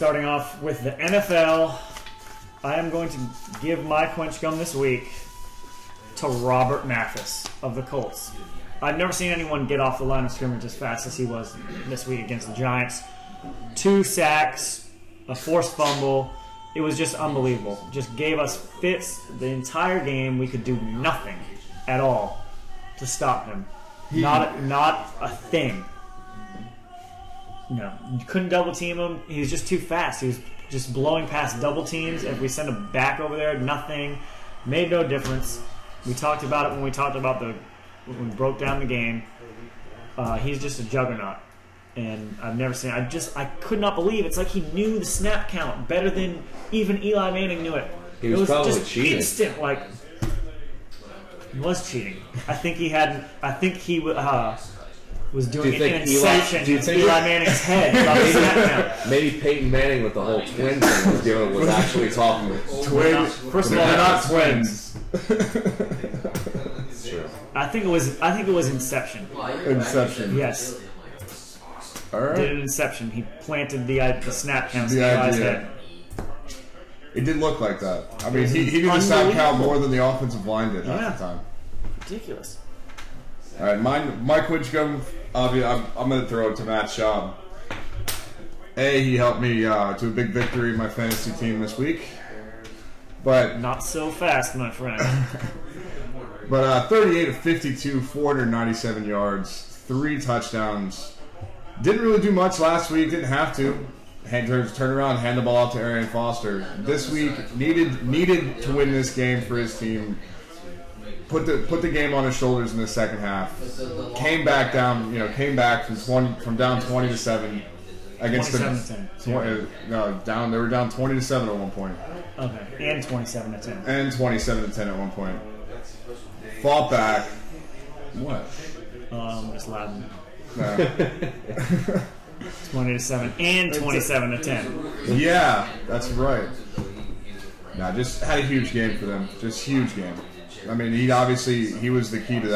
Starting off with the NFL, I am going to give my Quench Gum this week to Robert Mathis of the Colts. I've never seen anyone get off the line of scrimmage as fast as he was this week against the Giants. 2 sacks, a forced fumble. It was just unbelievable. Just gave us fits the entire game. We could do nothing at all to stop him. Not a thing. No, you couldn't double team him. He was just too fast. He was just blowing past double teams. If we send him back over there, nothing. Made no difference. We talked about it when we talked about when we broke down the game. He's just a juggernaut, and I've never seen. I could not believe it's like he knew the snap count better than even Eli Manning knew it. He was probably just cheating. Instant, like he was cheating. I think he had. I think he was doing an inception in Eli Manning's head about the snap count. Maybe Peyton Manning with the whole twin thing was actually talking. Twins. First of all, they're not twins. Sure. I think it was Inception. Inception. Yes. All right. Did an Inception. He planted the snap counts in Eli's head. It did look like that. I mean, he did the snap count more than the offensive line did half the time. Ridiculous. All right, my Quench Gum, I'm going to throw it to Matt Schaub. He helped me to a big victory in my fantasy team this week. But not so fast, my friend. But 38 of 52, 497 yards, 3 touchdowns. Didn't really do much last week. Didn't have to. Had to turn around, hand the ball off to Arian Foster. This week needed to win this game for his team. Put the game on his shoulders in the second half. Came back down. Came back from down 20 to 7 against 27 to 10. They were down 20 to 7 at one point. Okay, and 27 to 10. And 27 to 10 at one point. Fought back. What? Just loud. No. 20 to 7 and 27 to 10. Yeah, that's right. Nah, just had a huge game for them. Just huge game. I mean, he was the key to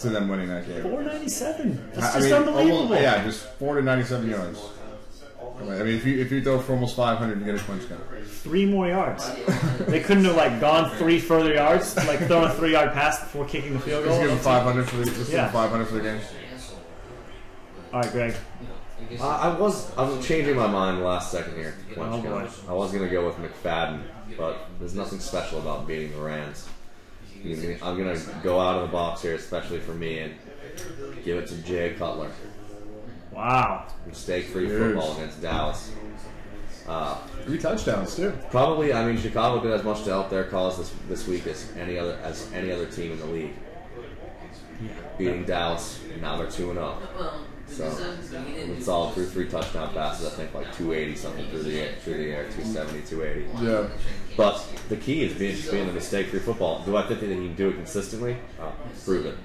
them winning that game. 497. That's just unbelievable. Just 497 yards. I mean, if you throw for almost 500, you get a Quench Gum. 3 more yards. They couldn't have gone 3 further yards, throwing a 3-yard pass before kicking the field goal. Just give them 500 for the game. All right, Greg. I was changing my mind last second here. Oh boy. I was going to go with McFadden, but there's nothing special about beating the Rams. I'm going to go out of the box here, especially for me, and give it to Jay Cutler. Wow. Mistake-free football against Dallas. 3 touchdowns too. Probably, I mean, Chicago did as much to help their cause this week as any other team in the league. Yeah. Beating Dallas, and now they're 2-0. So it's all through 3 touchdown passes. I think 280 something through the air, 270, 280. Yeah. But the key is being the mistake-free football. Do I think that he can do it consistently? Prove it.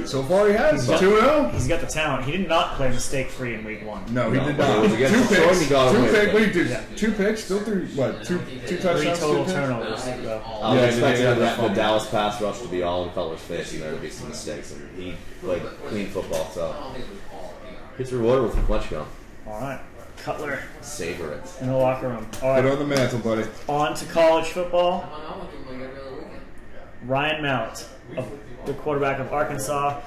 So far he has. 2-0. He's got the talent. He did not play mistake-free in week 1. No, he did not. 2 picks. 2 picks. Still through two touchdowns. 3 total turnovers. I was expecting the Dallas pass rush to be all in Cutler's face, and there to be some mistakes, and he played clean football. So he's rewarded with a Quench Gum. All right, Cutler. Savor it in the locker room. All right, put on the mantle, buddy. On to college football. Ryan Mallett, the quarterback of Arkansas,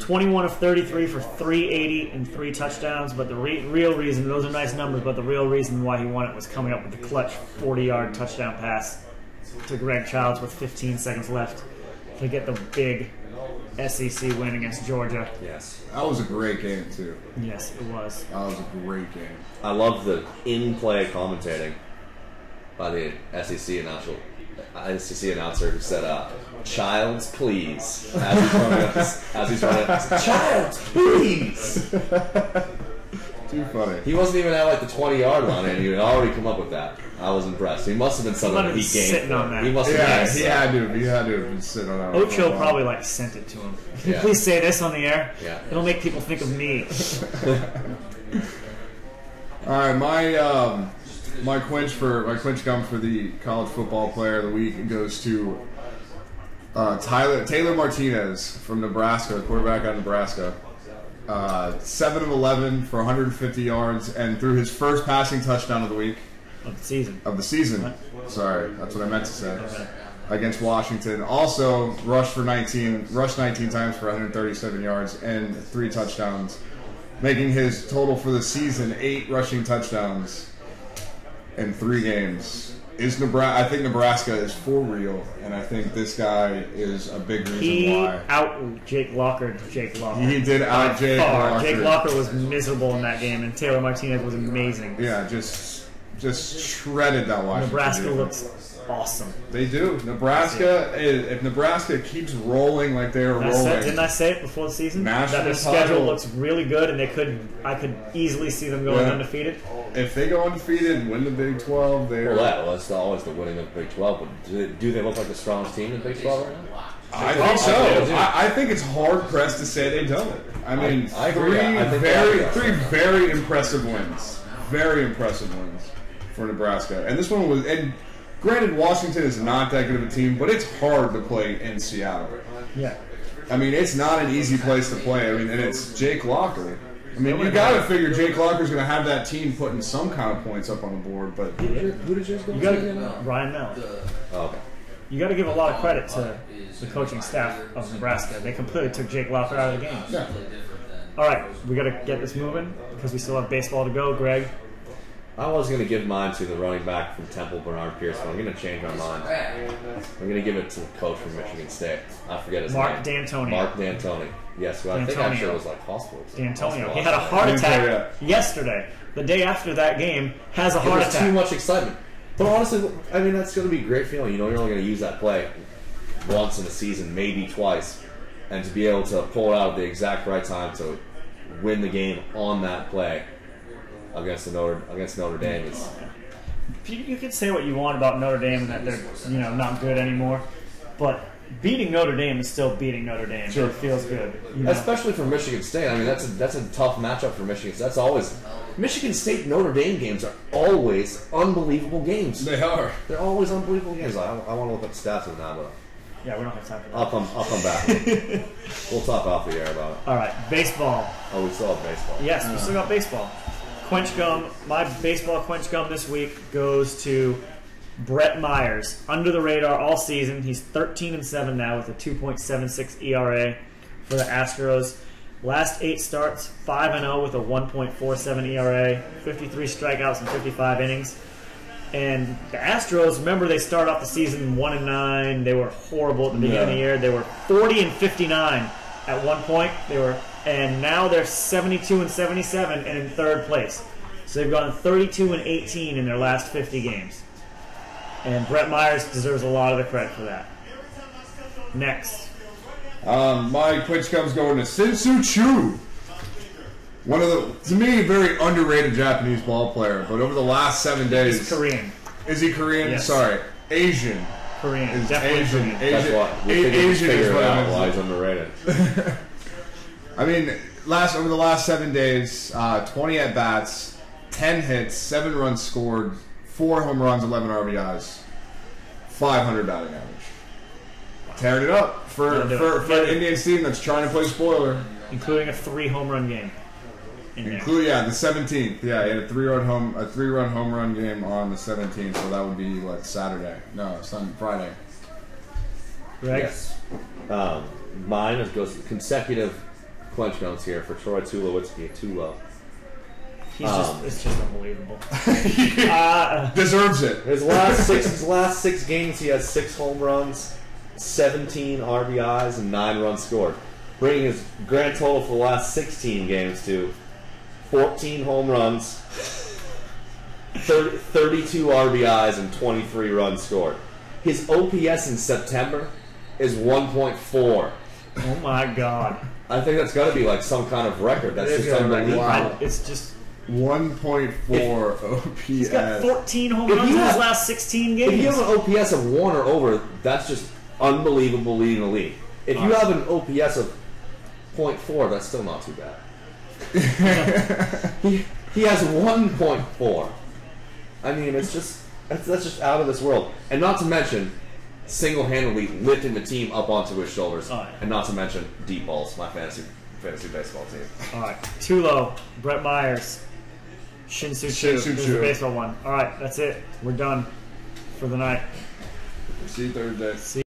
21 of 33 for 380 and 3 touchdowns. But the real reason, those are nice numbers, but the real reason why he won it was coming up with the clutch 40-yard touchdown pass to Greg Childs with 15 seconds left to get the big SEC win against Georgia. Yes. That was a great game, too. Yes, it was. That was a great game. I love the in-play commentating by the SEC announcer who said, "Childs, please," as he's running up, "Childs, please." Too funny. He wasn't even at the 20-yard line, and he had already come up with that. I was impressed. He must have been something that he gained. Sitting on that. He must have. He had to have been sitting on that. Ocho probably sent it to him. Can you please say this on the air? Yeah. It'll make people think of me. All right, my Quench Gum for the college football player of the week goes to Taylor Martinez from Nebraska, quarterback out of Nebraska. 7 of 11 for 150 yards, and threw his first passing touchdown of the week. Of the season. Of the season. What? Sorry, that's what I meant to say. Okay. Against Washington. Also rushed 19 times for 137 yards and 3 touchdowns, making his total for the season 8 rushing touchdowns in 3 games. I think Nebraska is for real, and I think this guy is a big reason why. He out Jake Locker. He did out Jake Locker. Jake Locker was miserable in that game, and Taylor Martinez was amazing. Yeah, just shredded that Washington. Nebraska looks awesome. They do. If Nebraska keeps rolling like they are rolling. Didn't I say it before the season? That their schedule looks really good, and I could easily see them going undefeated. If they go undefeated and win the Big 12, that's always the winning of the Big 12. But do they look like the strongest team in the Big 12 right now? I think so. I think it's hard pressed to say they don't. I mean, I agree. three very impressive wins. Very impressive wins for Nebraska. And this one was. And granted, Washington is not that good of a team, but it's hard to play in Seattle. Yeah. I mean, it's not an easy place to play. I mean, and it's Jake Locker. I mean, you got to figure Jake Locker's going to have that team putting some kind of points up on the board. But who did you got to Ryan Mel. Oh, okay. You got to give a lot of credit to the coaching staff of Nebraska. They completely took Jake Locker out of the game. Yeah. All right, we got to get this moving because we still have baseball to go. Greg. I was going to give mine to the running back from Temple, Bernard Pierce, but I'm going to change my mind. I'm going to give it to the coach from Michigan State. I forget his Mark name. D'Antoni. Mark D'Antoni. Yes, who I think actually was like hospital. D'Antonio. He had a heart attack yesterday. The day after that game, has a heart attack. Too much excitement. But honestly, I mean, that's going to be a great feeling. You know, you're only going to use that play once in a season, maybe twice. And to be able to pull it out at the exact right time to win the game on that play against Notre Dame is. You can say what you want about Notre Dame and that they're not good anymore, but beating Notre Dame is still beating Notre Dame. Sure. It feels good, especially for Michigan State. I mean, that's a tough matchup for Michigan State. That's always Michigan State Notre Dame games are always unbelievable games. They are. They're always unbelievable games. I want to look up stats of that, but yeah, we don't have time for that. I'll come back. We'll talk off the air about it. All right, baseball. Oh, we still have baseball. Yes, we still got baseball. Quench gum. My baseball quench gum this week goes to Brett Myers. Under the radar all season. He's 13-7 now with a 2.76 ERA for the Astros. Last 8 starts, 5-0 with a 1.47 ERA, 53 strikeouts in 55 innings. And the Astros, remember they started off the season 1-9. They were horrible at the beginning of the year. They were 40-59 at one point. And now they're 72-77 and in 3rd place. So they've gone 32-18 in their last 50 games. And Brett Myers deserves a lot of the credit for that. Next. My quench gum's going to Sinsu Chu. One of the, to me, very underrated Japanese ball player. But over the last 7 days... He's Korean. Is he Korean? Yes. Sorry. Asian. Korean. Is Definitely Asian. Korean. That's what Asian is what I meant. Why he's underrated. I mean, over the last 7 days, 20 at-bats, 10 hits, 7 runs scored, 4 home runs, 11 RBIs, 500 batting average. Tearing it up for an Indians team that's trying to play spoiler. Including a 3 home run game. The 17th. Yeah, he had a 3-run home run game on the 17th, so that would be Saturday. No, Friday. Greg? Yes. Mine goes consecutive quench gums here for Troy Tulowitzki. It's just unbelievable. Deserves it. His last six games, he has 6 home runs, 17 RBIs, and 9 runs scored, bringing his grand total for the last 16 games to 14 home runs, 32 RBIs, and 23 runs scored. His OPS in September is 1.4. Oh my God! I think that's got to be some kind of record. That's just unbelievable. Wow. It's just 1.4 OPS. He's got 14 home runs in his last 16 games. If you have an OPS of 1 or over, that's just unbelievable leading the league. If you have an OPS of 0.4, that's still not too bad. he has 1.4. I mean, that's just out of this world. And not to mention, single-handedly lifting the team up onto his shoulders. Oh, yeah. And not to mention deep balls, my fantasy fantasy baseball team. All right. Tulo, Brett Myers, Shin-Soo Choo. This is the baseball one. All right, that's it. We're done for the night. See you Thursday. See